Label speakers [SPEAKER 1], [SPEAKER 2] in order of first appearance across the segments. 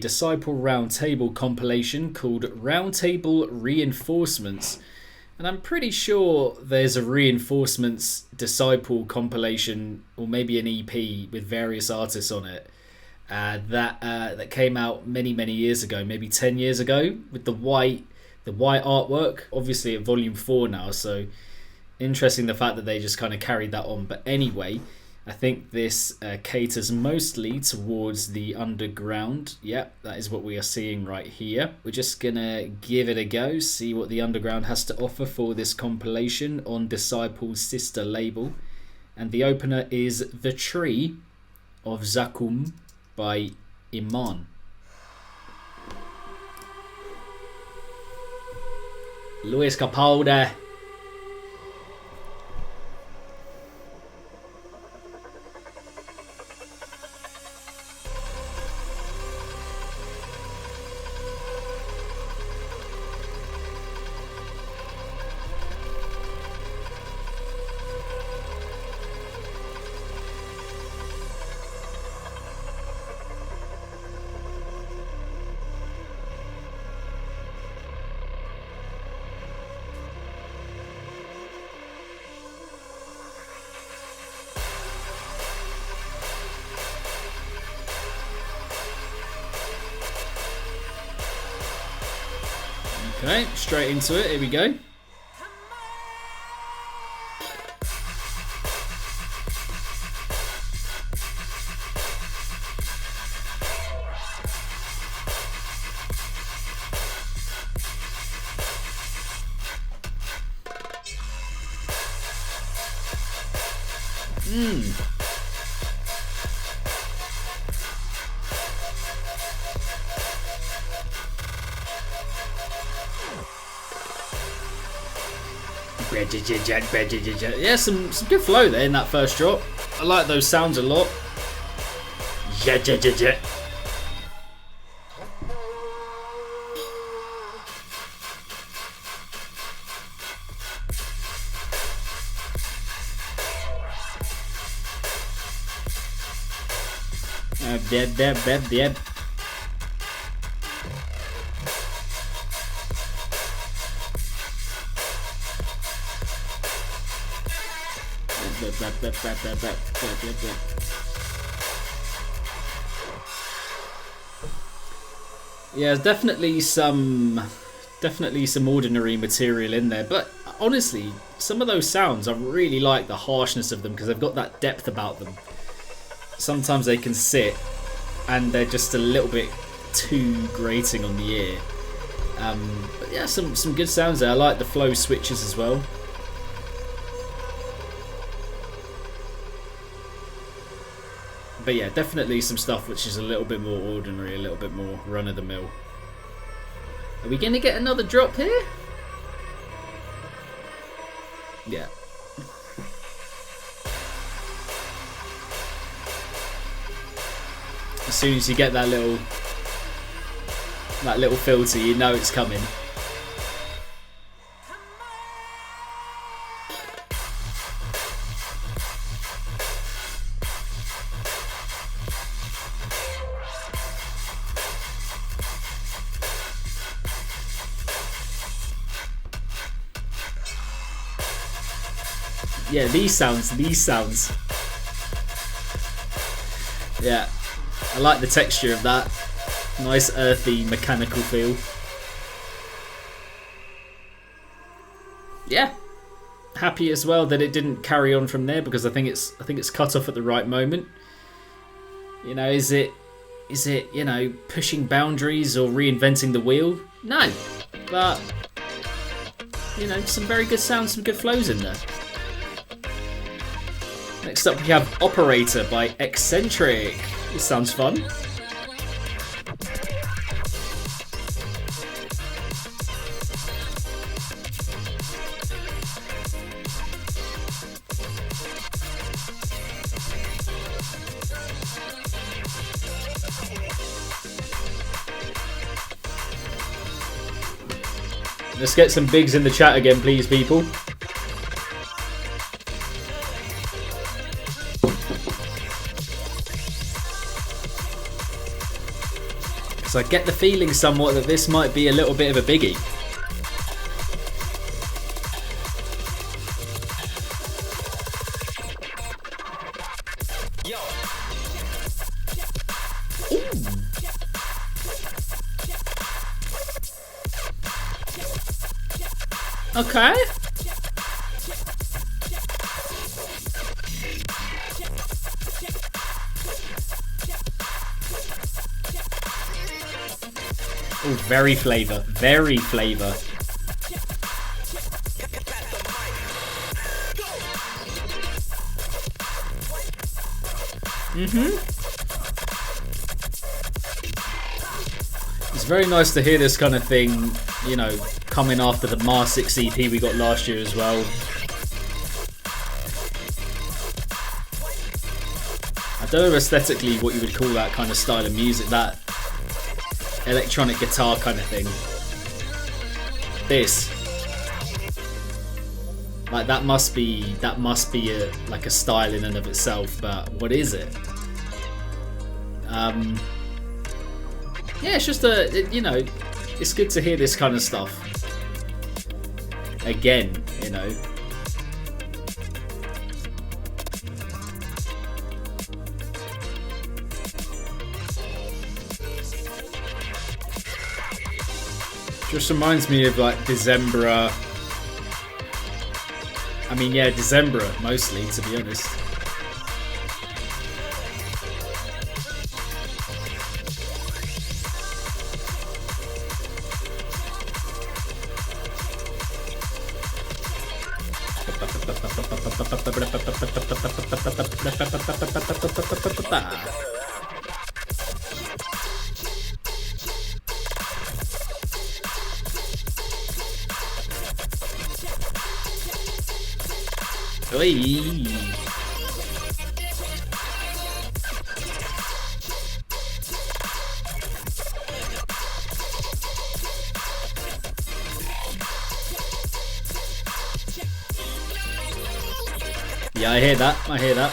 [SPEAKER 1] Disciple Roundtable compilation called Roundtable Reinforcements, and I'm pretty sure there's a Reinforcements Disciple compilation or maybe an EP with various artists on it that came out many years ago, maybe 10 years ago, with the white artwork, obviously at volume 4 now, so interesting the fact that they just kind of carried that on. But anyway, I think this caters mostly towards the underground. Yep, that is what we are seeing right here. We're just gonna give it a go, see what the underground has to offer for this compilation on Disciple's sister label. And the opener is The Tree of Zakum by Iman. Luis Capaldi. Okay, straight into it. Here we go. Yeah, some good flow there in that first drop. I like those sounds a lot. Deb. Yeah, definitely some ordinary material in there, but honestly, some of those sounds, I really like the harshness of them because they've got that depth about them. Sometimes they can sit and they're just a little bit too grating on the ear. But yeah, some good sounds there. I like the flow switches as well. But yeah, definitely some stuff which is a little bit more ordinary, a little bit more run-of-the-mill. Are we going to get another drop here? Yeah. As soon as you get that little filter, you know it's coming. Yeah, these sounds. Yeah, I like the texture of that. Nice earthy mechanical feel. Yeah, happy as well that it didn't carry on from there because I think it's cut off at the right moment. You know, is it pushing boundaries or reinventing the wheel? No, but some very good sounds, some good flows in there. Next up we have Operator by Eccentric. This sounds fun. Let's get some bigs in the chat again, please, people. So I get the feeling somewhat that this might be a little bit of a biggie. Okay. Oh, very flavour. Very flavour. It's very nice to hear this kind of thing, you know, coming after the Mar6 EP we got last year as well. I don't know aesthetically what you would call that kind of style of music, that electronic guitar kind of thing. This, like, that must be like a style in and of itself, but what is it? Yeah, it's just you know, it's good to hear this kind of stuff again, you know. Just reminds me of like Decembera. I mean, yeah, Decembera mostly, to be honest. Oi. Yeah, I hear that. I hear that.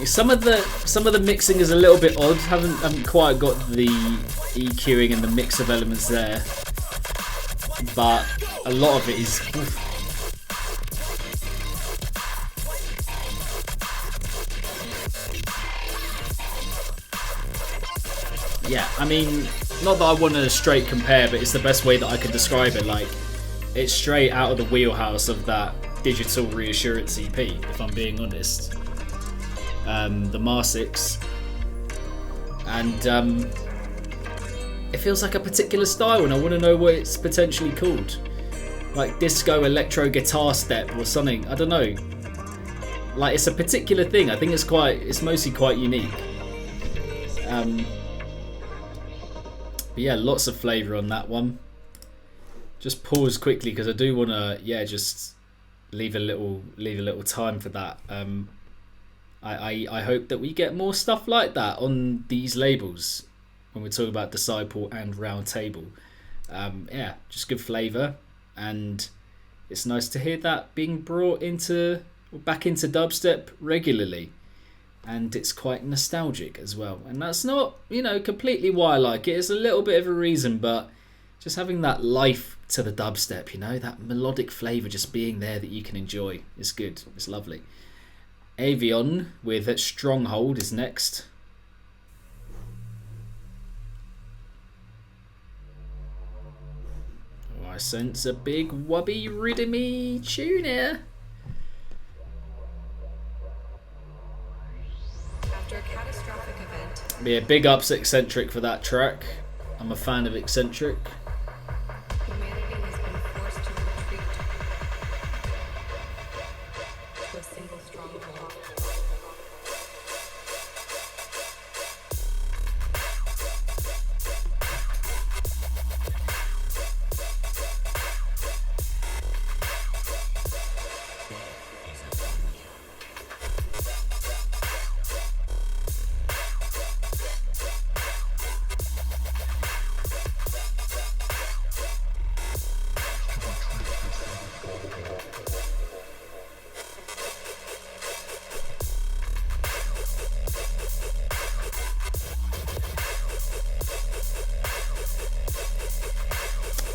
[SPEAKER 1] Some of the mixing is a little bit odd. Haven't quite got the EQing and the mix of elements there, but a lot of it is. Oof. Yeah, I mean, not that I want to straight compare, but it's the best way that I can describe it. Like, it's straight out of the wheelhouse of that Digital Reassurance EP, if I'm being honest. The Mar6, and it feels like a particular style, and I want to know what it's potentially called, like disco electro guitar step or something. I don't know. Like, it's a particular thing. I think it's mostly quite unique. But yeah, lots of flavour on that one. Just pause quickly because I do want to, yeah, just leave a little time for that. I hope that we get more stuff like that on these labels when we're talking about Disciple and Roundtable. Yeah, just good flavour, and it's nice to hear that being brought back into dubstep regularly, and it's quite nostalgic as well. And that's not, you know, completely why I like it. It's a little bit of a reason, but just having that life to the dubstep, you know, that melodic flavour just being there that you can enjoy is good. It's lovely. Avion with Stronghold is next. Oh, I sense a big wubby ridimy tune here.
[SPEAKER 2] After a catastrophic event.
[SPEAKER 1] Yeah, big ups Eccentric for that track. I'm a fan of Eccentric.
[SPEAKER 2] Humanity has been forced to retreat to a single stronghold.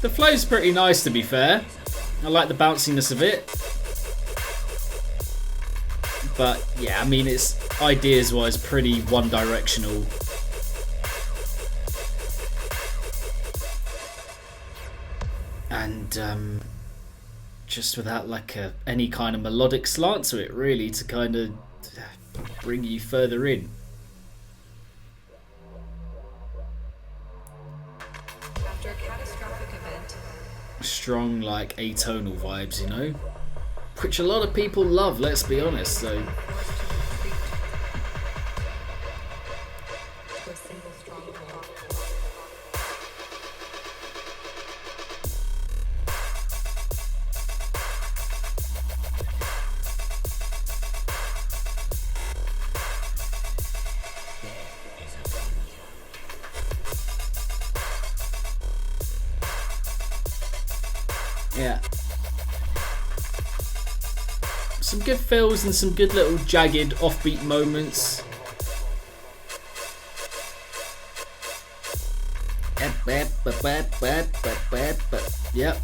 [SPEAKER 1] The flow's pretty nice, to be fair. I like the bounciness of it. But yeah, I mean, it's ideas-wise pretty one-directional. And just without like any kind of melodic slant to it, really, to kind of bring you further in.
[SPEAKER 2] After a catastrophic event,
[SPEAKER 1] Strong, like, atonal vibes, you know? Which a lot of people love, let's be honest, so...
[SPEAKER 2] to a single stronghold.
[SPEAKER 1] Yeah. Some good fills and some good little jagged offbeat moments. Yep.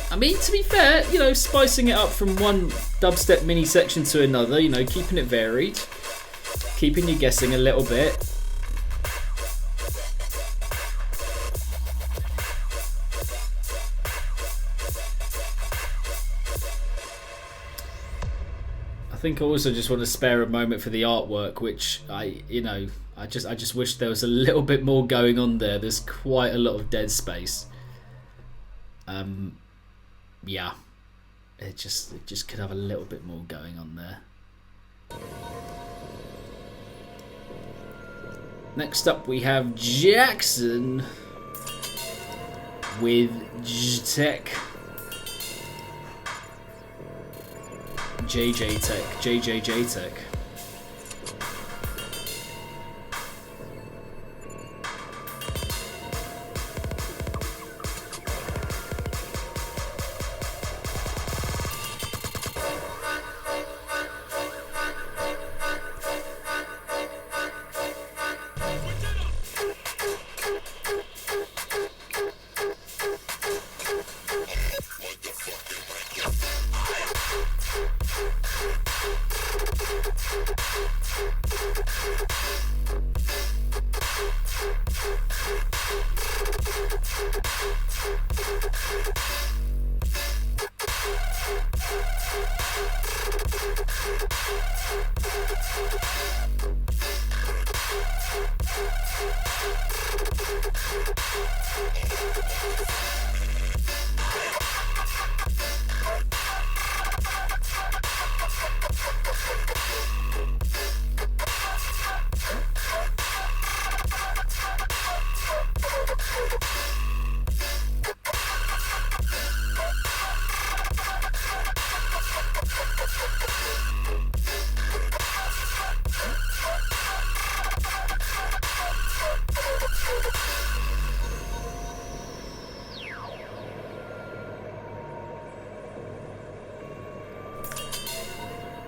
[SPEAKER 1] I mean, to be fair, you know, spicing it up from one dubstep mini section to another, you know, keeping it varied, keeping you guessing a little bit. I think I also just want to spare a moment for the artwork, which I just wish there was a little bit more going on there. There's quite a lot of dead space. Yeah, it just could have a little bit more going on there. Next up, we have Jackson with Tech. JJJ Tech.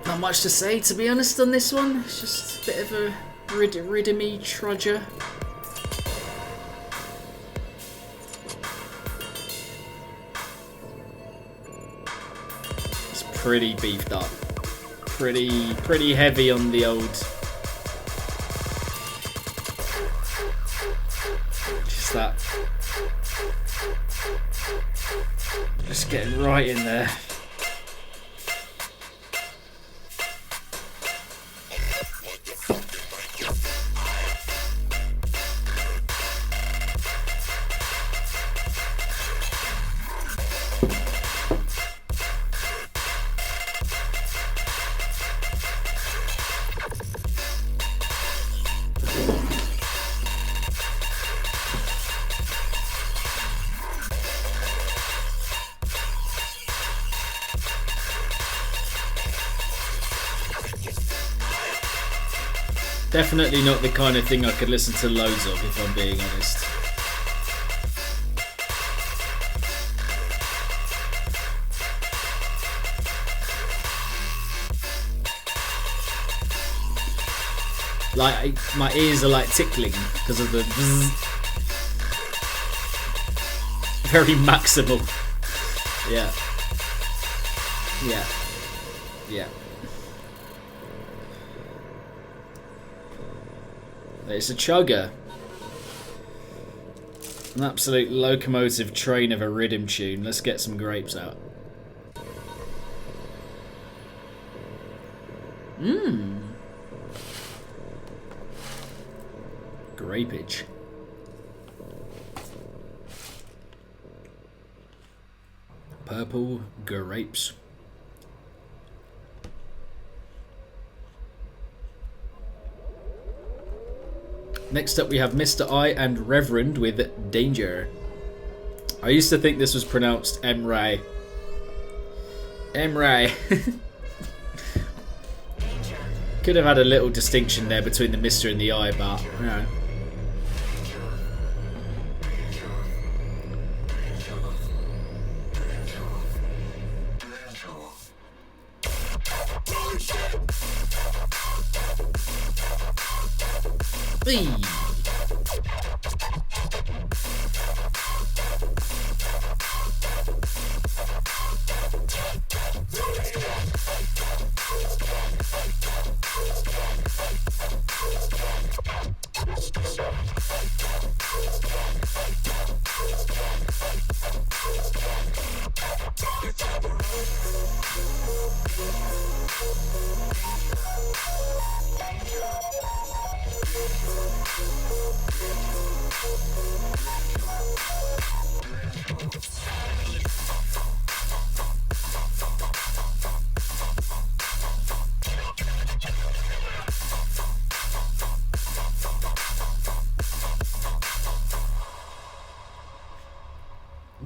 [SPEAKER 1] Not much to say, to be honest, on this one. It's just a bit of a ridimy trudger. It's pretty beefed up. Pretty heavy on the old. Just that. Just getting right in there. Definitely not the kind of thing I could listen to loads of, if I'm being honest. Like, my ears are like tickling because of the bzzz. very maximal. Yeah. Yeah. Yeah. It's a chugger. An absolute locomotive train of a rhythm tune. Let's get some grapes out. Mmm. Grapeage. Purple grapes. Next up we have Mr. I and Reverend with Danger. I used to think this was pronounced Emray. Emray. Could have had a little distinction there between the Mr. and the I, but you know. Eee.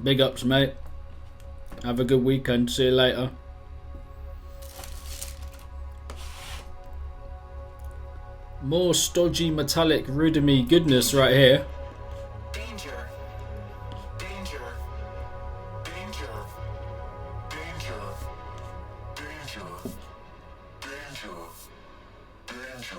[SPEAKER 1] Big ups, mate. Have a good weekend. See you later. More stodgy metallic rhythmy goodness right here.
[SPEAKER 3] Danger. Danger. Danger. Danger. Danger. Danger. Danger.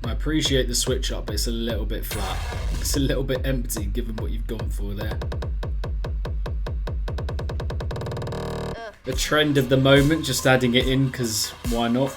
[SPEAKER 1] I appreciate the switch up, it's a little bit flat. It's a little bit empty given what you've gone for there. The trend of the moment, just adding it in because why not?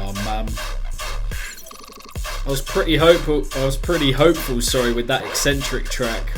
[SPEAKER 1] Oh man. I was pretty hopeful, sorry, with that eccentric track.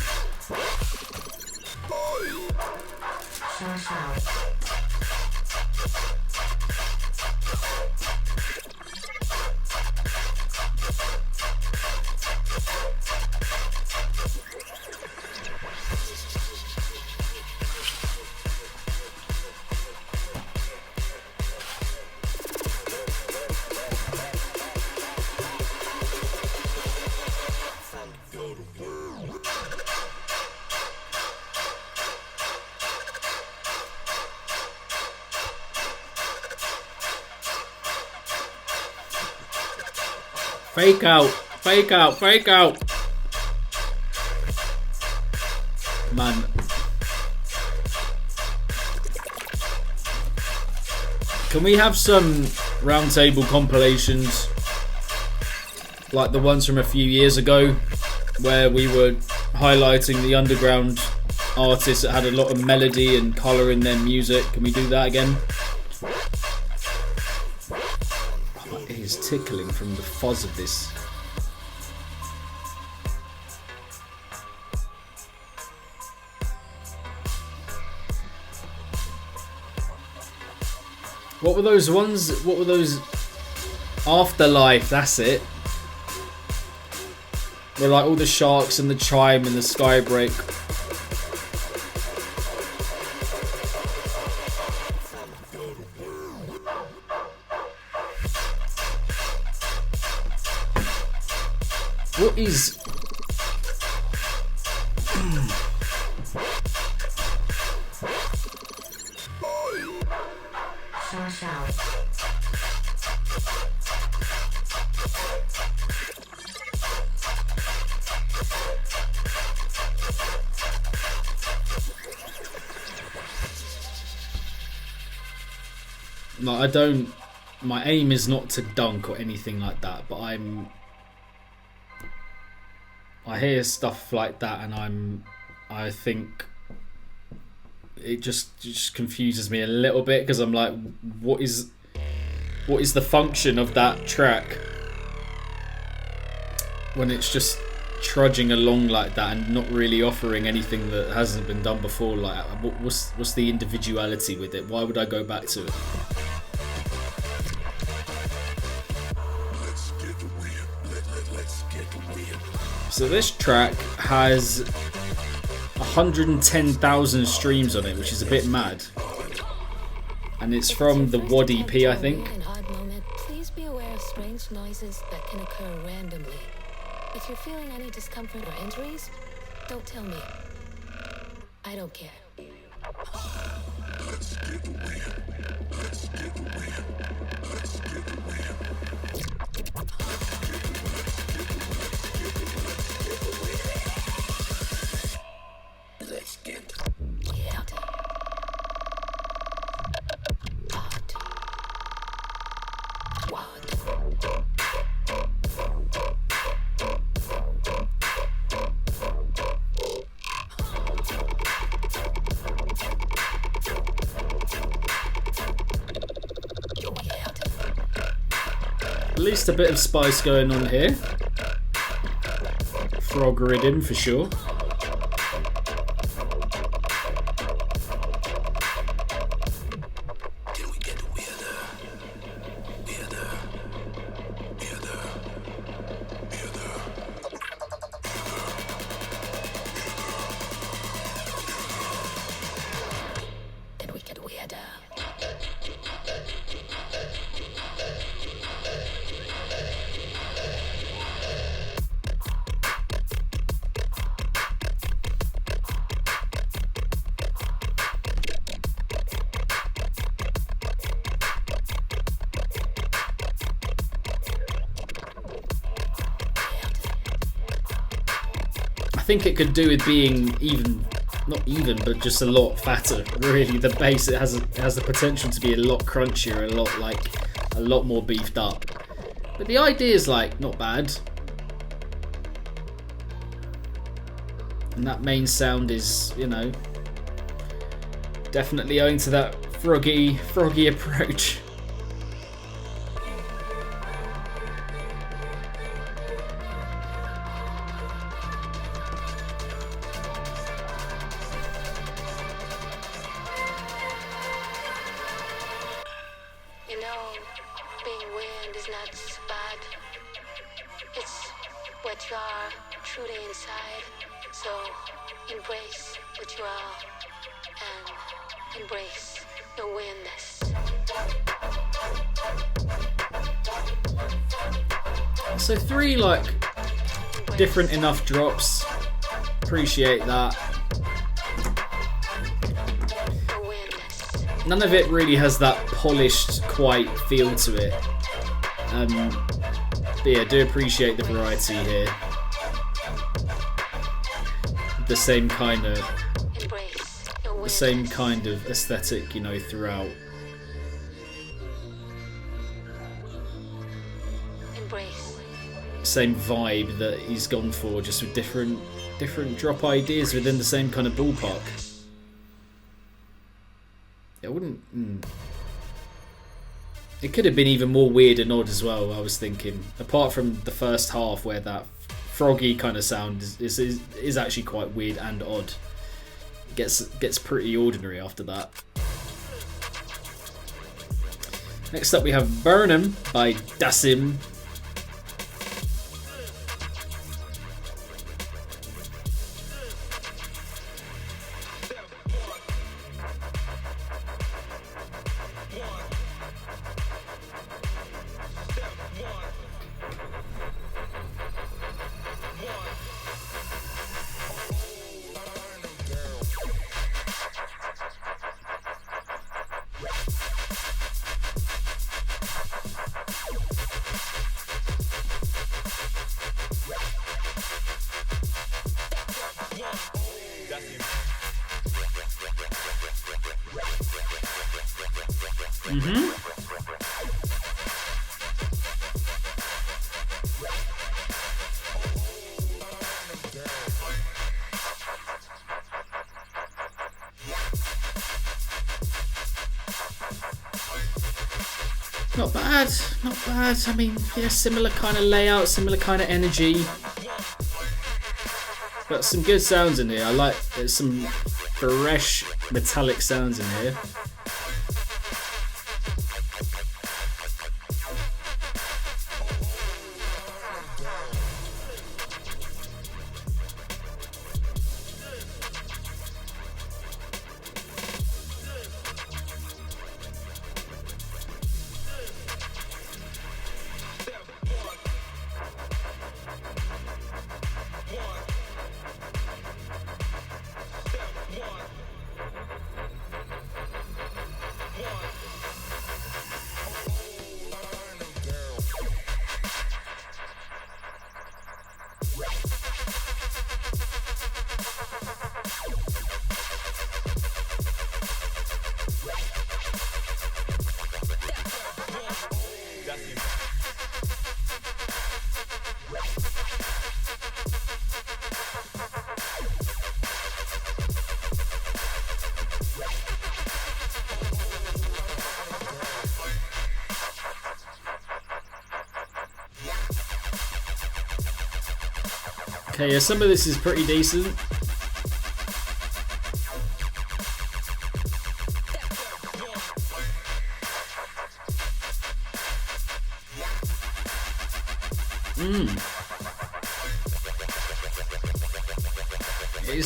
[SPEAKER 1] Fake out, fake out, fake out. Man. Can we have some roundtable compilations like the ones from a few years ago where we were highlighting the underground artists that had a lot of melody and colour in their music? Can we do that again? tickling from the fuzz of this. What were those ones? What were those? Afterlife, that's it. Where like all the sharks and the chime and the skybreak. What is... No, I don't... My aim is not to dunk or anything like that, but I hear stuff like that and I think it just confuses me a little bit, because I'm like, what is the function of that track when it's just trudging along like that and not really offering anything that hasn't been done before? Like, what's the individuality with it? Why would I go back to it? So this track has 110,000 streams on it, which is a bit mad. And it's from the WAD EP, I think.
[SPEAKER 2] Please be aware of strange noises that can occur randomly. If you're feeling any discomfort or injuries, don't tell me. I don't care.
[SPEAKER 3] Let's get weird. Let's get weird. Let's get weird. Let's get
[SPEAKER 2] Weird. Odd. Wad.
[SPEAKER 1] At least a bit of spice going on here. Frog ridden for sure. I think it could do with being even, not even, but just a lot fatter. Really, the bass, it has the potential to be a lot crunchier, a lot more beefed up. But the idea is like not bad. And that main sound is, you know, definitely owing to that froggy approach.
[SPEAKER 2] You know, being weird is not bad. It's what you are truly inside. So embrace what you are and embrace your weirdness.
[SPEAKER 1] So 3 like different enough drops. Appreciate that.
[SPEAKER 2] Your weirdness.
[SPEAKER 1] None of it really has that polished, quite feel to it. But yeah, I do appreciate the variety here. The same kind of aesthetic, you know, throughout.
[SPEAKER 2] Embrace.
[SPEAKER 1] Same vibe that he's gone for, just with different drop ideas within the same kind of ballpark. I wouldn't. It could have been even more weird and odd as well, I was thinking. Apart from the first half where that froggy kind of sound is actually quite weird and odd. It gets pretty ordinary after that. Next up we have Burnham by Dasim. Not bad, not bad. I mean, yeah, similar kind of layout, similar kind of energy. But some good sounds in here. I like, there's some fresh metallic sounds in here. Okay, yeah, some of this is pretty decent.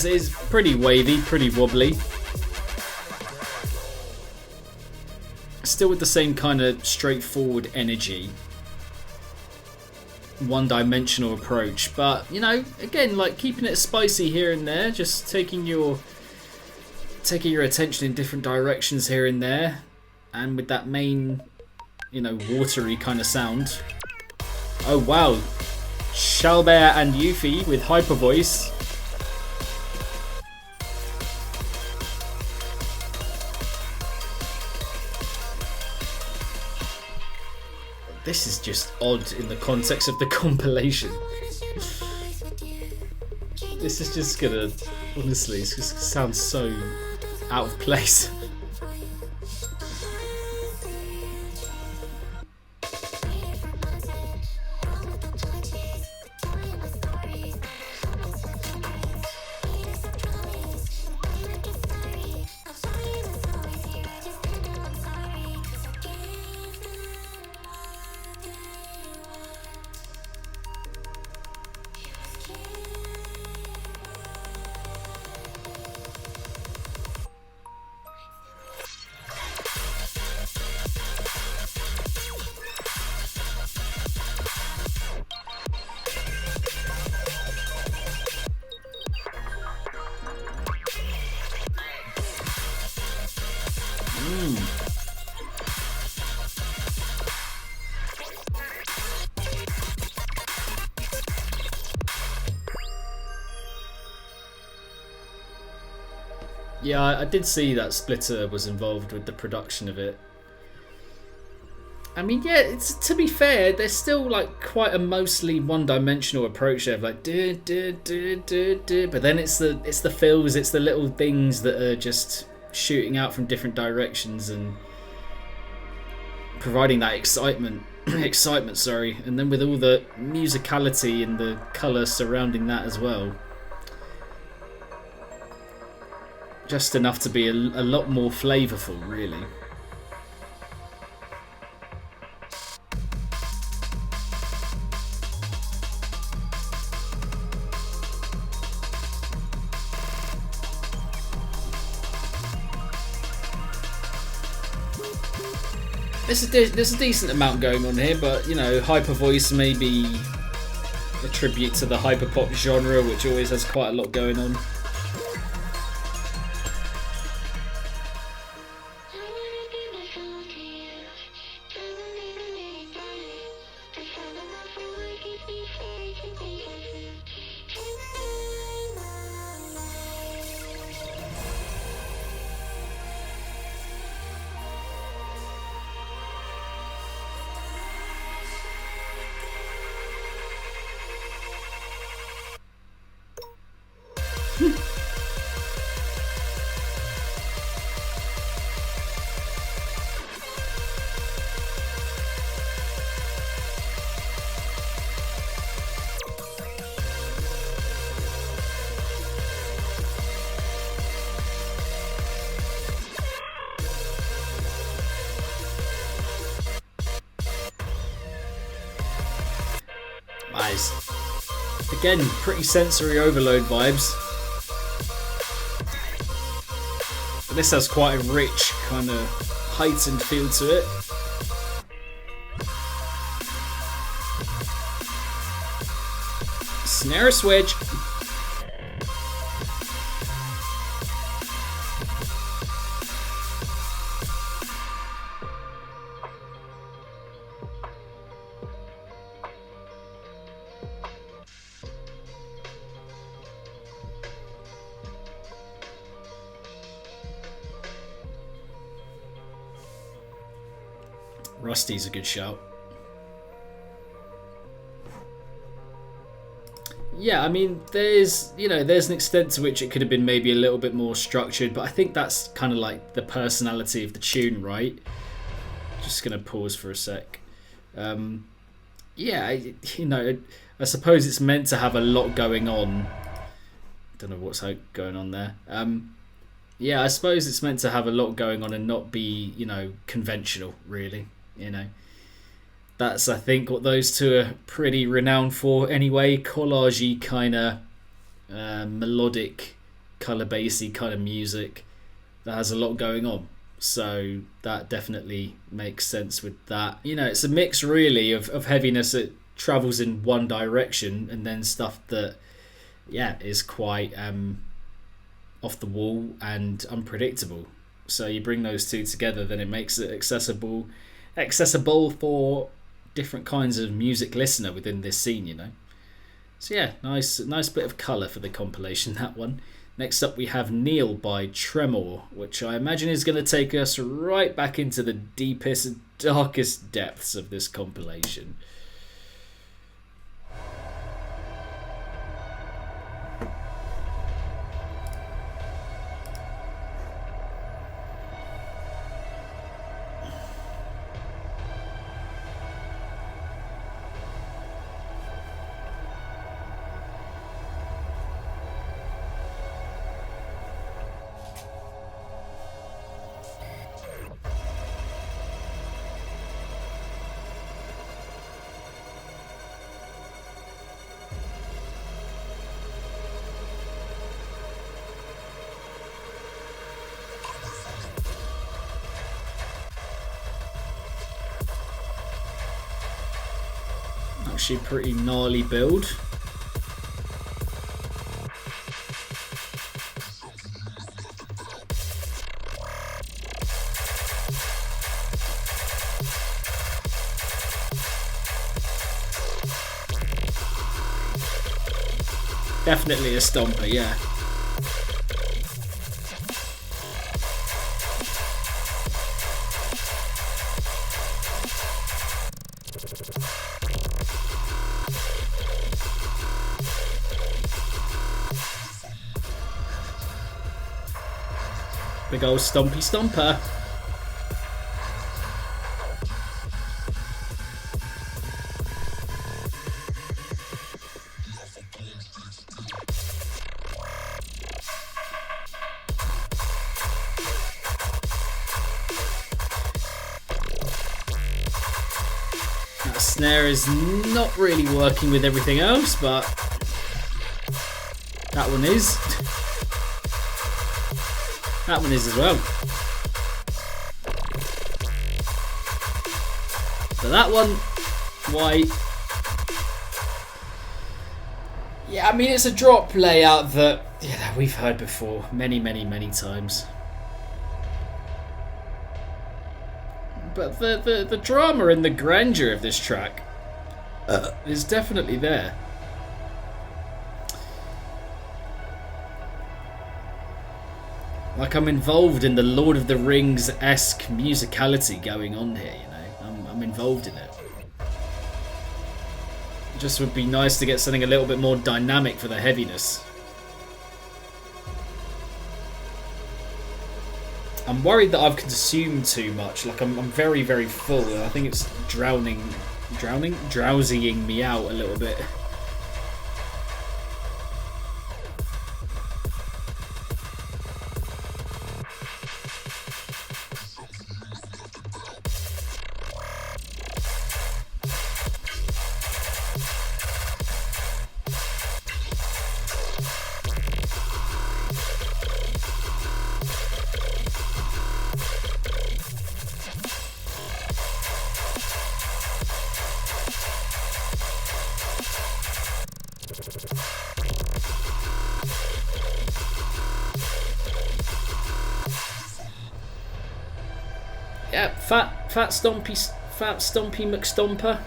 [SPEAKER 1] It's pretty wavy, pretty wobbly. Still with the same kind of straightforward energy. One-dimensional approach, but you know, again, like keeping it spicy here and there, just taking your attention in different directions here and there, and with that main, you know, watery kind of sound. Oh wow, Shalbear and Yuffie with hyper voice. This is just odd in the context of the compilation. This is just gonna, honestly, it's just sounds so out of place. Yeah, I did see that Splitter was involved with the production of it. I mean, yeah, it's, to be fair, there's still like quite a mostly one-dimensional approach there, of like do do do do do, but then it's the fills, it's the little things that are just shooting out from different directions and providing that excitement, sorry, and then with all the musicality and the colour surrounding that as well. Just enough to be a lot more flavourful, really. There's a decent amount going on here, but you know, hyper voice may be a tribute to the hyperpop genre, which always has quite a lot going on. Nice. Again, pretty sensory overload vibes. But this has quite a rich, kind of heightened feel to it. Snare switch. Rusty's a good shout. Yeah, I mean, there's an extent to which it could have been maybe a little bit more structured, but I think that's kind of like the personality of the tune, right? Just gonna pause for a sec. Yeah, I suppose it's meant to have a lot going on. Don't know what's going on there. Yeah, I suppose it's meant to have a lot going on and not be, conventional, really. That's, I think, what those two are pretty renowned for anyway. Collagey kind of melodic, colour basy kind of music that has a lot going on. So that definitely makes sense with that. It's a mix really of heaviness that travels in one direction and then stuff that, is quite off the wall and unpredictable. So you bring those two together, then it makes it accessible for different kinds of music listener within this scene, So yeah, nice bit of colour for the compilation, that one. Next up we have Neil by Tremor, which I imagine is going to take us right back into the deepest, darkest depths of this compilation. Actually pretty gnarly build. Definitely a stomper, yeah. Big old stompy stomper. snare is not really working with everything else, but that one is. That one is as well. So that one, white. Yeah, I mean, it's a drop layout that we've heard before many times. But the drama and the grandeur of this track is definitely there. Like, I'm involved in the Lord of the Rings-esque musicality going on here, you know. I'm involved in it. It just would be nice to get something a little bit more dynamic for the heaviness. I'm worried that I've consumed too much. Like, I'm very full. I think it's drowsying me out a little bit. Yeah, fat stompy McStomper.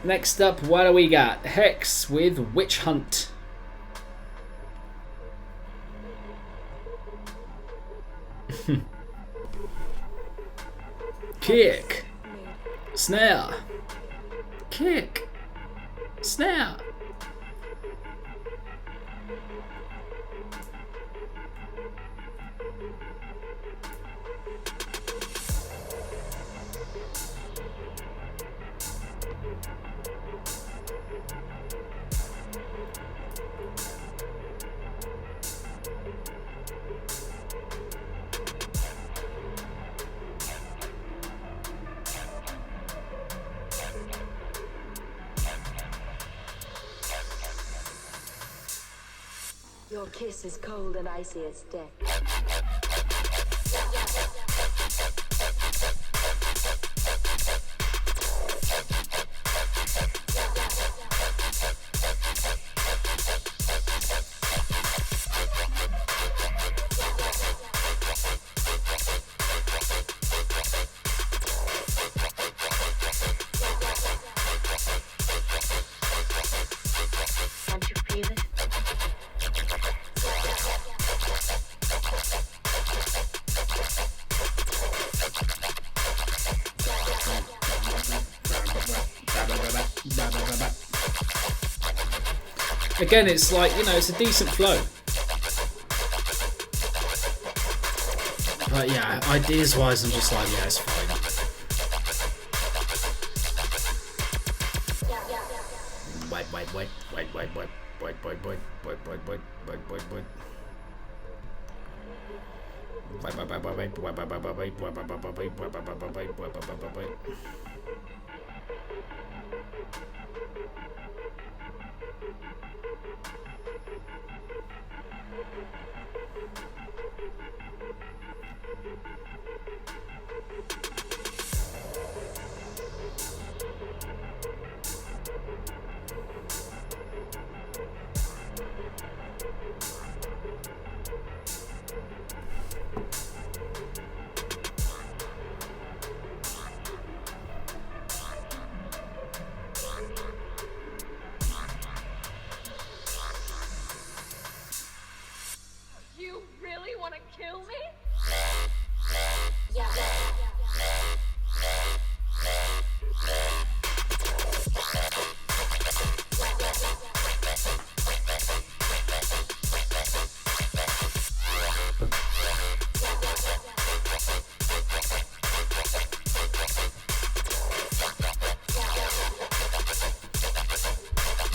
[SPEAKER 1] Next up, what do we got? Hex with Witch Hunt. Kick. Snare. Kick. Snare.
[SPEAKER 4] Your kiss is cold and icy as death. Can't you feel it?
[SPEAKER 1] Again, it's like, you know, it's a decent flow. But yeah, ideas wise, I'm just like, yeah, it's fine.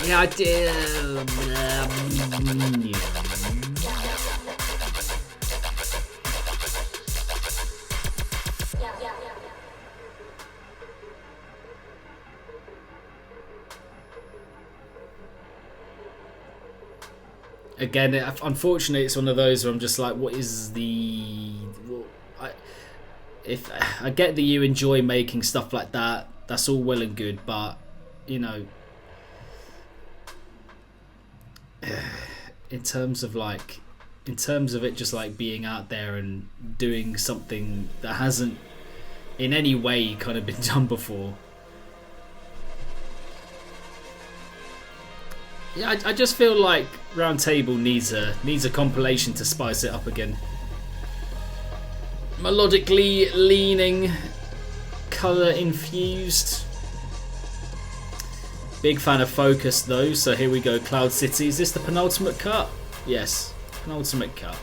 [SPEAKER 1] Yeah, I did. Again, unfortunately, it's one of those where I'm just like, what is the... If I get that you enjoy making stuff like that, that's all well and good, but, you know, in terms of it just like being out there and doing something that hasn't in any way kind of been done before. Yeah, I just feel like Roundtable needs a compilation to spice it up again. Melodically leaning, colour infused. Big fan of Focus though, so here we go. Cloud City. Is this the penultimate cut? Yes, penultimate cut.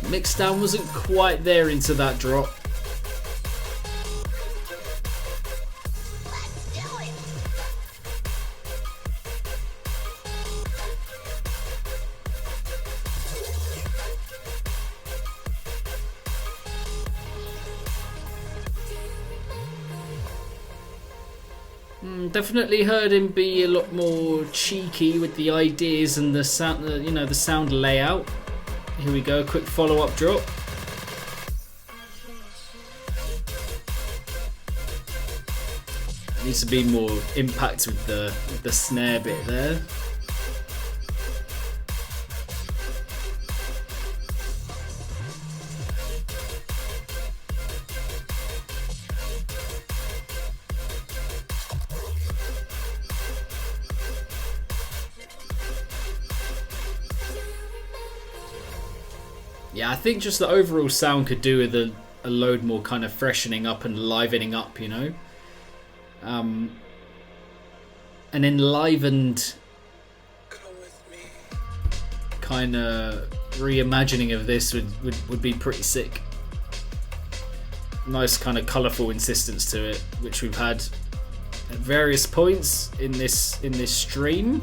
[SPEAKER 1] Mixdown wasn't quite there into that drop. Definitely heard him be a lot more cheeky with the ideas and the sound, the sound layout. Here we go, quick follow-up drop. Needs to be more impact with the snare bit there. Yeah, I think just the overall sound could do with a load more kind of freshening up and livening up, you know. An enlivened kind of reimagining of this would be pretty sick. Nice kind of colourful insistence to it, which we've had at various points in this stream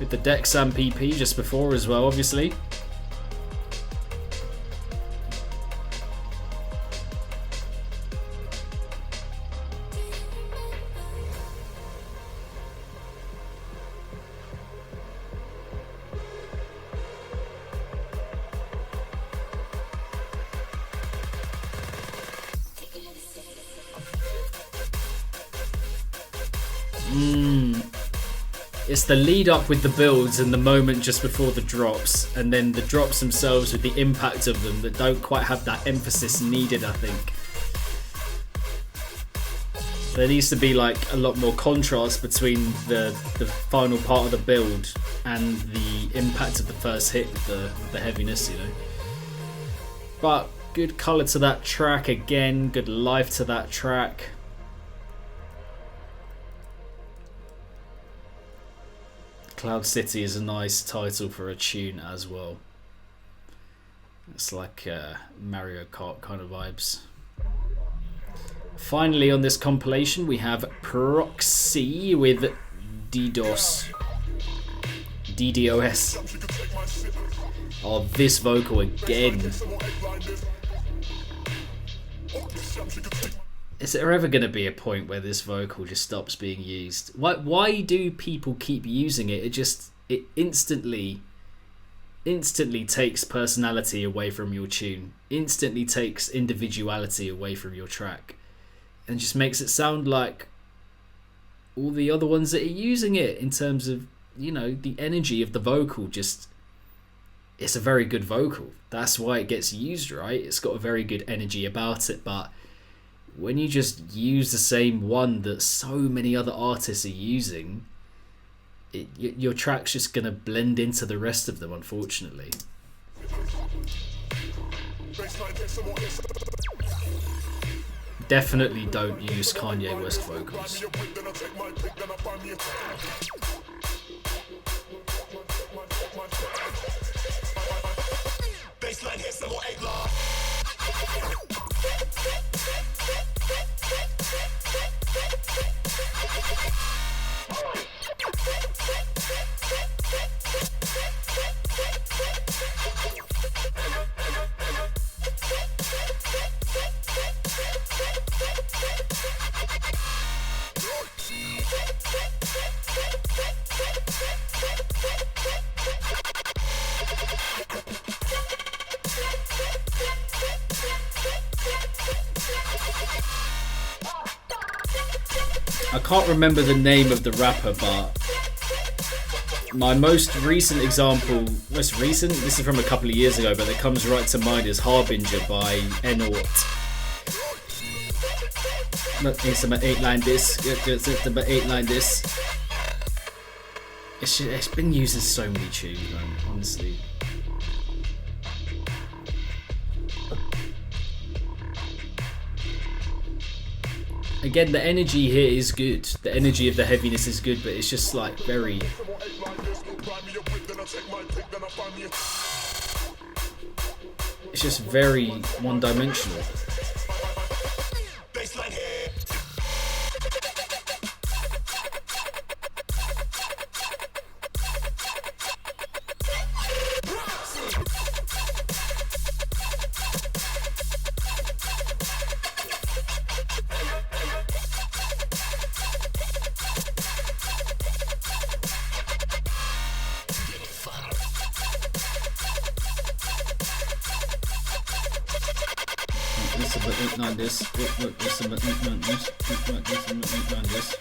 [SPEAKER 1] with the Dexam PP just before as well, obviously. It's the lead up with the builds and the moment just before the drops, and then the drops themselves with the impact of them that don't quite have that emphasis needed, I think. There needs to be like a lot more contrast between the final part of the build and the impact of the first hit with the heaviness, you know. But good colour to that track again, good life to that track. Cloud City is a nice title for a tune as well. It's like Mario Kart kind of vibes. Finally on this compilation we have Proxy with DDoS. Oh, this vocal again. Is there ever going to be a point where this vocal just stops being used? Why do people keep using it? It instantly takes personality away from your tune. Instantly takes individuality away from your track. And just makes it sound like all the other ones that are using it in terms of, you know, the energy of the vocal. Just, it's a very good vocal. That's why it gets used, right? It's got a very good energy about it, but when you just use the same one that so many other artists are using, your track's just going to blend into the rest of them, unfortunately. Definitely don't use Kanye West vocals. I can't remember the name of the rapper, but my most recent example, this is from a couple of years ago, but it comes right to mind, is Harbinger by Enort. It's about 8-line this. It's about 8-line this. It's been used in so many tunes, man, honestly. Again, the energy here is good. The energy of the heaviness is good, but it's just like very... It's just very one-dimensional. This is about 8-9 this. This is about 8-9 this. This is about 8-9 this.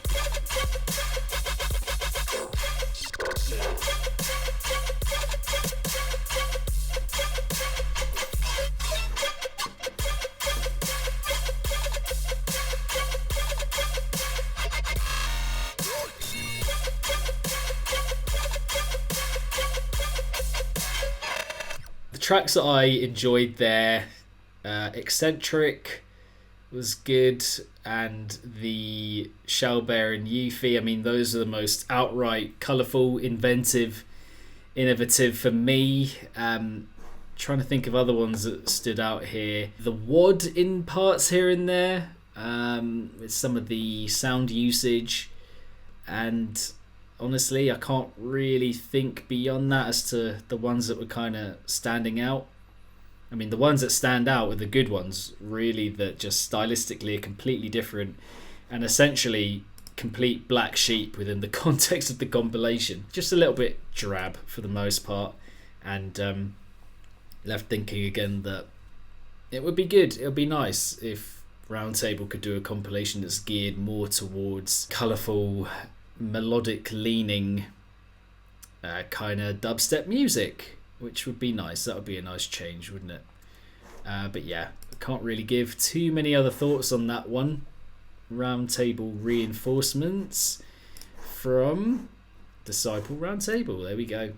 [SPEAKER 1] The tracks that I enjoyed there, Eccentric was good, and the Shellbear and Yuffie, I mean, those are the most outright colourful, inventive, innovative for me. Trying to think of other ones that stood out here. The WAD in parts here and there, with some of the sound usage, and honestly I can't really think beyond that as to the ones that were kind of standing out. I mean, the ones that stand out are the good ones, really, that just stylistically are completely different and essentially complete black sheep within the context of the compilation. Just a little bit drab for the most part, and left thinking again that it would be good, it would be nice if Roundtable could do a compilation that's geared more towards colourful, melodic leaning kind of dubstep music, which would be nice. That would be a nice change, wouldn't it? But yeah, I can't really give too many other thoughts on that one. Roundtable Reinforcements from Disciple Roundtable. There we go.